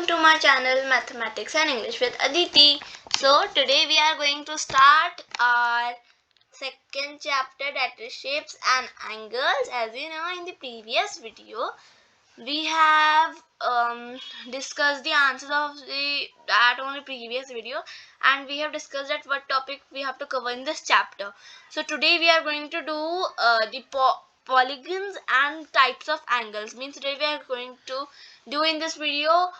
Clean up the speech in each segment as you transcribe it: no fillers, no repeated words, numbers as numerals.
welcome to my channel Mathematics and English with Aditi. So today we are going to start our second chapter, that is shapes and angles. As you know, in the previous video we have discussed the answers of that only previous video, and we have discussed that what topic we have to cover in this chapter. So today we are going to do the polygons and types of angles. Means today we are going to do in this video,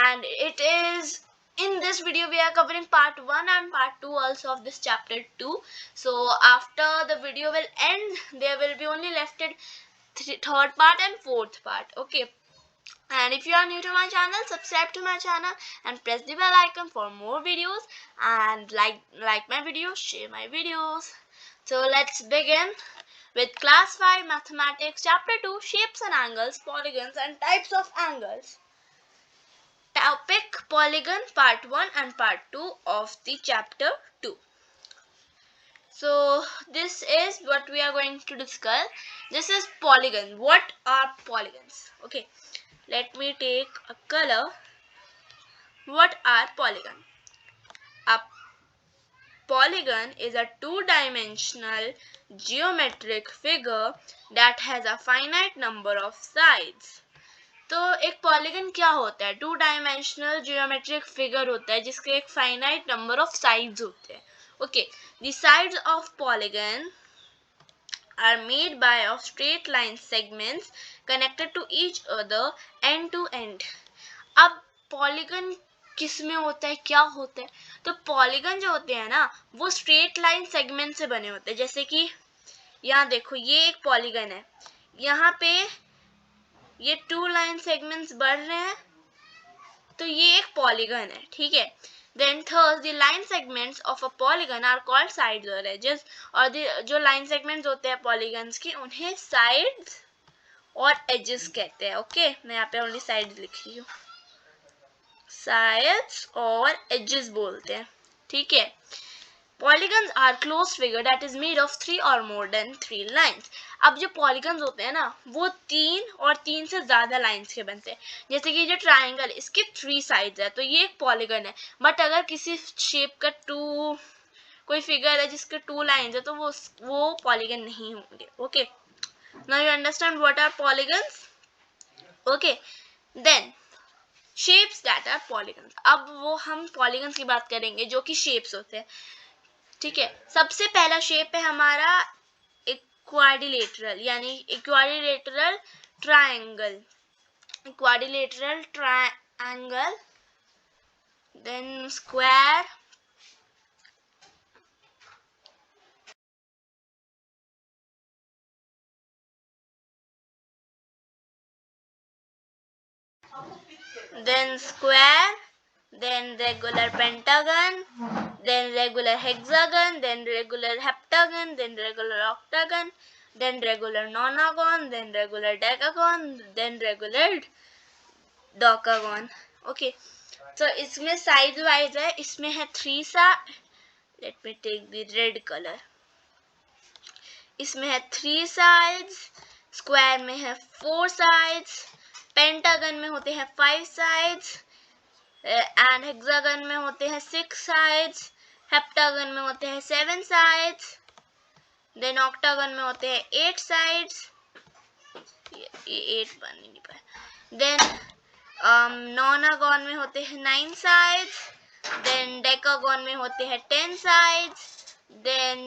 and it is in this video we are covering part 1 and part 2 also of this chapter 2. So after the video will end, there will be only left third part and fourth part. Okay, and if you are new to my channel, subscribe to my channel and press the bell icon for more videos, and like my videos, share my videos. So let's begin with class 5 mathematics chapter 2, shapes and angles, polygons and types of angles. Topic polygon, part 1 and part 2 of the chapter 2. So this is what we are going to discuss. This is polygon. What are polygons? Okay, let me take a color. What are polygons? A polygon is a two-dimensional geometric figure that has a finite number of sides. तो एक polygon क्या होता है? Two dimensional geometric figure होता है जिसके एक finite number of sides होते हैं. Okay, the sides of polygon are made by of straight line segments connected to each other end to end. अब पॉलीगन किस में होता है, क्या होता है? तो पॉलीगन जो होते हैं ना, वो स्ट्रेट लाइन सेगमेंट से बने होते हैं. जैसे कि यहाँ देखो, ये एक पॉलीगन है, यहाँ पे ये टू लाइन सेगमेंट्स बढ़ रहे हैं, तो ये एक पॉलीगन है. ठीक है. Then thus the line segments of a polygon are called sides or edges. और जो line segments होते हैं polygons की, उन्हें sides और edges कहते हैं. ओके, मैं यहाँ पे only sides लिख रही हूँ. sides और edges बोलते हैं. ठीक है. Polygons are closed figure that is made of 3 or more than 3 lines. अब जो polygons होते हैं ना, वो 3 और 3 से ज़्यादा lines के बनते हैं. जैसे कि जो triangle, इसके 3 sides है, तो ये एक polygon है. बट अगर किसी shape का कोई figure है जिसके 2 lines है, तो वो polygon नहीं होंगे. Okay, now you understand what are polygons. Okay, then shapes that are polygons. अब वो हम polygons की बात करेंगे जो कि shapes होते हैं. ठीक है. सबसे पहला शेप है हमारा इक्वाड्रिलेटरल, यानी equilateral triangle. Equilateral triangle, then square, then regular pentagon, then regular hexagon, then regular heptagon, then regular octagon, then regular nonagon, then regular decagon, then regular docagon. Okay, so इसमें size wise है, इसमें है 3 sides. Let me take the red color. इसमें है 3 sides, square में है 4 sides, pentagon में होते हैं 5 sides, and hexagon में होते हैं 6 sides, heptagon में होते हैं 7 sides, then octagon में होते हैं 8 sides. ये 8 बन नहीं पाए. then nonagon में होते हैं 9 sides, then decagon में होते हैं 10 sides, then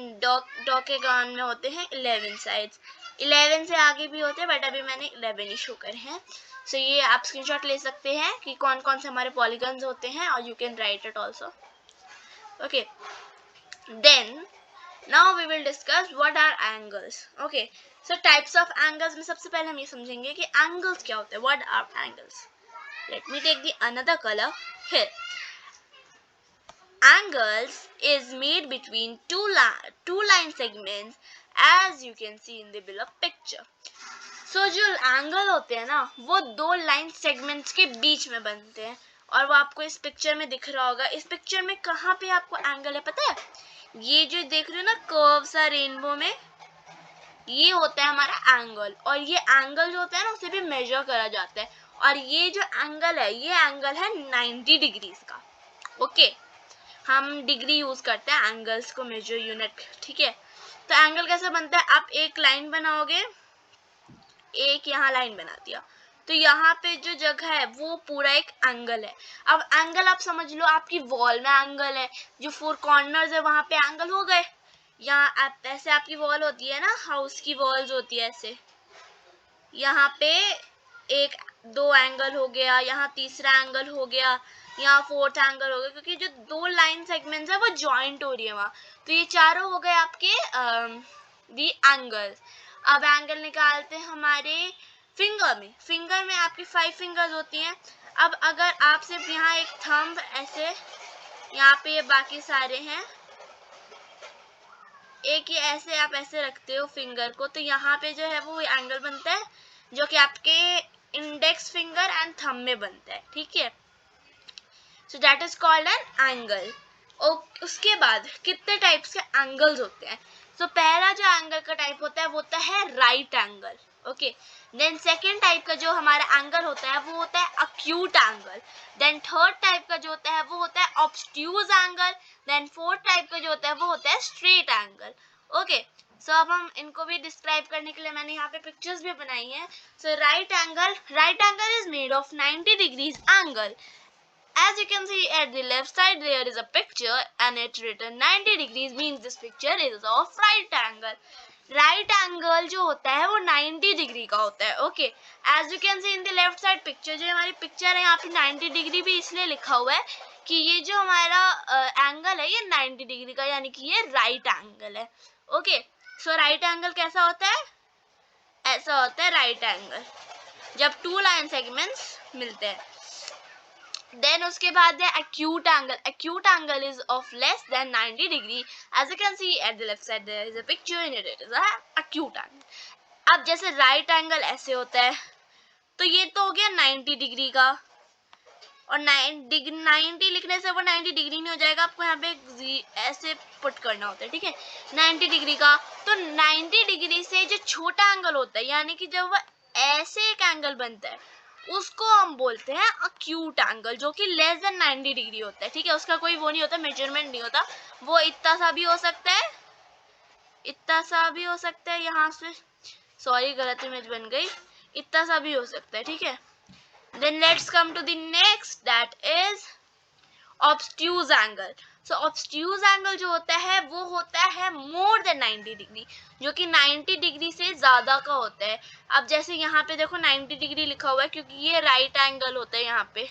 docagon में होते हैं 11 sides. 11 से आगे भी होते हैं, बट अभी मैंने 11 ही शो करे हैं. So ये आप स्क्रीनशॉट ले सकते हैं कि कौन कौन से हमारे पॉलीगन्स होते हैं, और you can write it also. Okay, then now we will discuss what are angles. Okay, so types of angles में सबसे पहले हम ये समझेंगे कि एंगल्स क्या होते हैं. What are angles? Let me take the another colour here. Angles is made between two line segments, as you can see in the below picture. So जो एंगल होते हैं ना, वो 2 लाइन सेगमेंट्स के बीच में बनते हैं, और वो आपको इस पिक्चर में दिख रहा होगा. इस पिक्चर में कहाँ पे आपको एंगल है पता है? ये जो देख रहे हो ना कर्व सा रेनबो में, ये होता है हमारा एंगल. और ये एंगल जो होता है ना, उसे भी मेजर करा जाता है. और ये जो एंगल है ये एंगल है 90 डिग्रीज का। ओके, हम डिग्री यूज करते हैं एंगल्स को मेजर यूनिट, ठीक है। तो एंगल कैसे बनता है, आप एक लाइन बनाओगे, एक यहाँ लाइन बना दिया, तो यहाँ पे जो जगह है वो पूरा एक एंगल है। अब एंगल आप समझ लो आपकी वॉल में एंगल है, जो 4 कॉर्नर्स है वहां पे एंगल हो गए। यहाँ आप ऐसे आपकी वॉल होती है ना, हाउस की वॉल्स होती है ऐसे, यहाँ पे एक 2 एंगल हो गया, यहाँ तीसरा एंगल हो गया, यहाँ 4th एंगल हो गया, क्योंकि जो 2 लाइन सेगमेंट्स है वो जॉइंट हो रही है वहाँ। तो ये चारों हो गए आपके दी एंगल। अब एंगल निकालते हैं हमारे फिंगर में आपकी 5 फिंगर्स होती हैं। अब अगर आप सिर्फ यहाँ एक थंब ऐसे, यहाँ पे ये बाकी सारे हैं, एक ही ऐसे आप ऐसे रखते हो फिंगर को, तो यहाँ पे जो है वो एंगल बनता है, जो कि आपके इंडेक्स फिंगर एंड थंब में बनता है, ठीक है। So that is called an angle. उसके बाद कितने टाइप्स के एंगल्स होते हैं। सो पहला जो एंगल का टाइप होता है वो होता है right angle. Okay, then second type का जो हमारा एंगल होता है वो होता है acute angle. Then third type का जो होता है वो होता है obtuse angle. Then fourth type का जो होता है वो होता है स्ट्रेट एंगल। ओके, सो अब हम इनको भी डिस्क्राइब करने के लिए मैंने यहाँ पे पिक्चर्स भी बनाई हैं। So right angle is made of 90 degrees angle. As you can see at the left side there is a picture and it's written 90 degrees means this picture is of right angle. Right angle जो होता है वो 90 degree का होता है। Okay, as you can see in the left side picture, जो हमारी picture है यहाँ पे 90 डिग्री भी इसलिए लिखा हुआ है कि ये जो हमारा एंगल है ये 90 डिग्री का, यानी कि ये राइट एंगल है। ओके, सो राइट एंगल कैसा होता है, ऐसा होता है राइट एंगल जब 2 लाइन सेगमेंट्स मिलते हैं। देन उसके बाद है acute angle. Acute angle is of less than 90 degree. As you can see at the left side there is a picture in it. It is a acute angle. अब जैसे right angle ऐसे होता है, तो ये तो हो गया 90 डिग्री का, और 90 लिखने से वो 90 डिग्री नहीं हो जाएगा, आपको यहाँ पे ऐसे पुट करना होता है, ठीक है, 90 डिग्री का। तो 90 डिग्री से जो छोटा एंगल होता है, यानी कि जब वो ऐसे एक एंगल बनता है, उसको हम बोलते हैं अक्यूट एंगल, जो कि लेस देन 90 डिग्री होता है, ठीक है। उसका कोई वो नहीं होता, मेजरमेंट नहीं होता, वो इतना सा भी हो सकता है, इतना सा भी हो सकता है, यहाँ से सॉरी गलत इमेज बन गई, इतना सा भी हो सकता है, ठीक है। Then let's come to the next, that is obtuse angle. So obtuse angle जो होता है वो होता है more than 90 डिग्री, जो कि 90 डिग्री से ज़्यादा का होता है। अब जैसे यहाँ पे देखो 90 डिग्री लिखा हुआ है, क्योंकि ये राइट एंगल होता है यहाँ पे,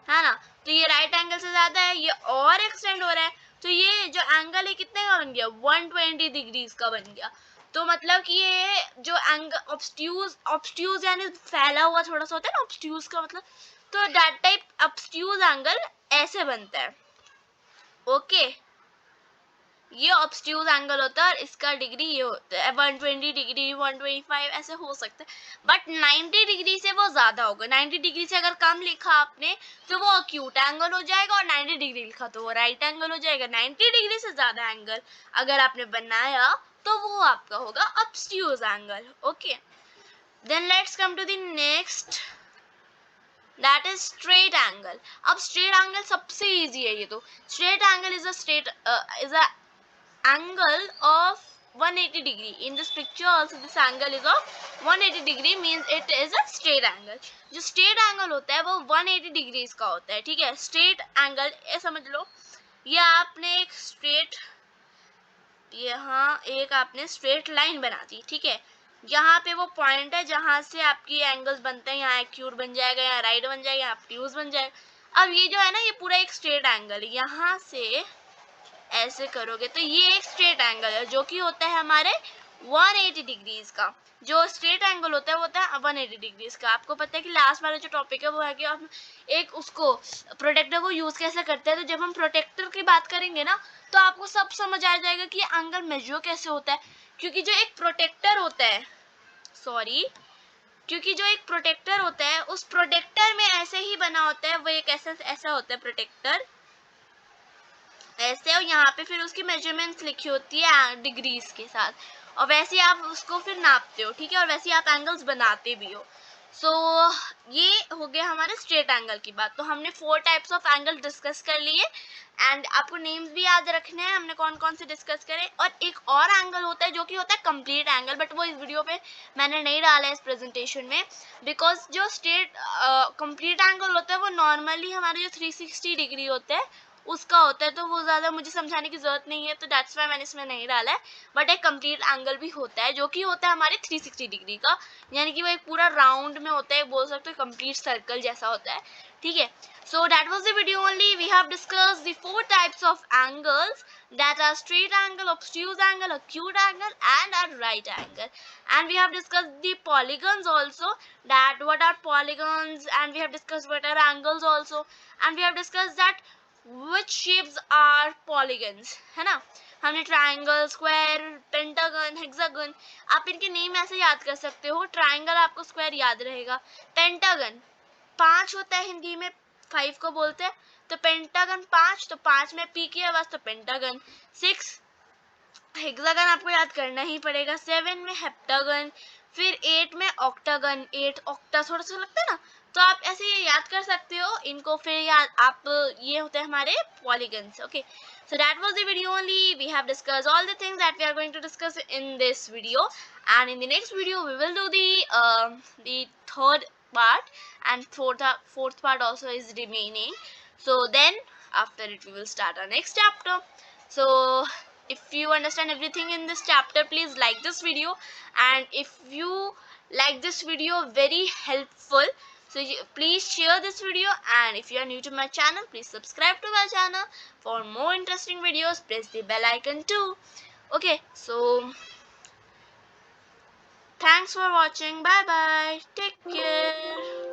है ना, तो ये राइट एंगल से ज़्यादा है, ये और एक्सटेंड हो रहा है, तो ये जो एंगल है कितने का बन गया, 120 डिग्रीज का बन गया। तो मतलब कि ये जो एंगल ऑब्स्ट्यूज यानी फैला हुआ थोड़ा सा होता है ना, ऑब्स्ट्यूज का मतलब, तो दैट टाइप ऑब्स्ट्यूज एंगल ऐसे बनता है। ओके, ये ऑब्स्ट्यूज एंगल होता है और इसका डिग्री ये होता है 120 डिग्री 125 ऐसे हो सकता है, बट 90 डिग्री से वो ज्यादा होगा। 90 डिग्री से अगर कम लिखा आपने तो वो अक्यूट एंगल हो जाएगा, और 90 डिग्री लिखा तो वो राइट एंगल हो जाएगा। 90 डिग्री से ज्यादा एंगल अगर आपने बनाया तो वो आपका होगा obtuse angle. Okay, then let's come to the next, that is straight angle. अब स्ट्रेट एंगल सबसे इजी है ये तो। Straight angle is a angle of 180 degree. In this picture also this angle is of 180 degree, means it is a straight angle. जो straight angle होता है वो 180 degrees का होता है, ठीक है। straight angle ये समझ लो, ये आपने एक straight, यहाँ एक आपने straight line बना दी, ठीक है, यहाँ पे वो पॉइंट है जहाँ से आपकी एंगल्स बनते हैं, यहाँ एक्यूट बन जाएगा, यहाँ राइट बन जाएगा, यहाँ ऑब्ट्यूज बन जाएगा। अब ये जो है ना, ये पूरा एक स्ट्रेट एंगल, यहाँ से ऐसे करोगे तो ये एक स्ट्रेट एंगल है, जो कि होता है हमारे 180 डिग्रीज का। जो स्ट्रेट एंगल होता है वो होता है 180 डिग्रीज का। आपको पता है कि लास्ट वाला जो टॉपिक है वो है कि हम एक उसको प्रोटेक्टर को यूज कैसे करते हैं। तो जब हम प्रोटेक्टर की बात करेंगे ना, तो आपको सब समझ आ जाएगा कि एंगल मेजर कैसे होता है, क्योंकि जो एक प्रोटेक्टर होता है, क्योंकि जो एक प्रोटेक्टर होता है उस प्रोटेक्टर में ऐसे ही बना होता है, वो एक ऐसा होता है प्रोटेक्टर ऐसे, और यहाँ पे फिर उसकी मेजरमेंट्स लिखी होती है डिग्रीज के साथ, और वैसे आप उसको फिर नापते हो, ठीक है, और वैसे आप एंगल्स बनाते भी हो। सो ये हो गया हमारे स्ट्रेट एंगल की बात। तो हमने 4 टाइप्स ऑफ एंगल डिस्कस कर लिए एंड आपको नेम्स भी याद रखने हैं हमने कौन कौन से डिस्कस करे। और एक और एंगल होता है जो कि होता है कंप्लीट एंगल, बट वो इस वीडियो पे मैंने नहीं डाला है इस प्रेजेंटेशन में, बिकॉज जो स्ट्रेट कंप्लीट एंगल होता है वो नॉर्मली हमारे जो 360 डिग्री होता है उसका होता है, तो वो ज़्यादा मुझे समझाने की ज़रूरत नहीं है, तो दैट्स वाई मैंने इसमें नहीं डाला है। बट एक कंप्लीट एंगल भी होता है जो कि होता है हमारे 360 डिग्री का, यानी कि वो एक पूरा राउंड में होता है, बोल सकते हो कंप्लीट सर्कल जैसा होता है, ठीक है। So that was the video only. We have discussed the 4 types of angles, that are straight angle, obtuse angle, acute angle and a right angle. And we have discussed the polygons also, that what are polygons, and we have discussed what are angles also, and we have discussed that which shapes are polygons, है ना। हमने triangle, square, pentagon, hexagon, आप इनके name ऐसे याद कर सकते हो। ट्राइंगल आपको स्क्वायर याद रहेगा, पेंटागन 5 होता है हिंदी में, 5 को बोलते हैं, तो पेंटागन 5, तो 5 में पी की आवाज तो पेंटागन। 6 हेक्सागन आपको याद करना ही पड़ेगा, 7 में हेप्टागन, फिर 8 में ऑक्टागन, 8 ऑक्टा थोड़ा सा लगता है ना, तो आप ऐसे ये याद कर सकते हो इनको, फिर याद आप ये होते हैं हमारे polygons. Okay, so that was the video only. We have discussed all the things that we are going to discuss in this video, and in the next video we will do the third part, and fourth part also is remaining. So then after it we will start our next chapter. So if you understand everything in this chapter, please like this video, and if you like this video very helpful, so please share this video, and if you are new to my channel, please subscribe to my channel for more interesting videos. Press the bell icon too. Okay, so thanks for watching. Bye bye, take care.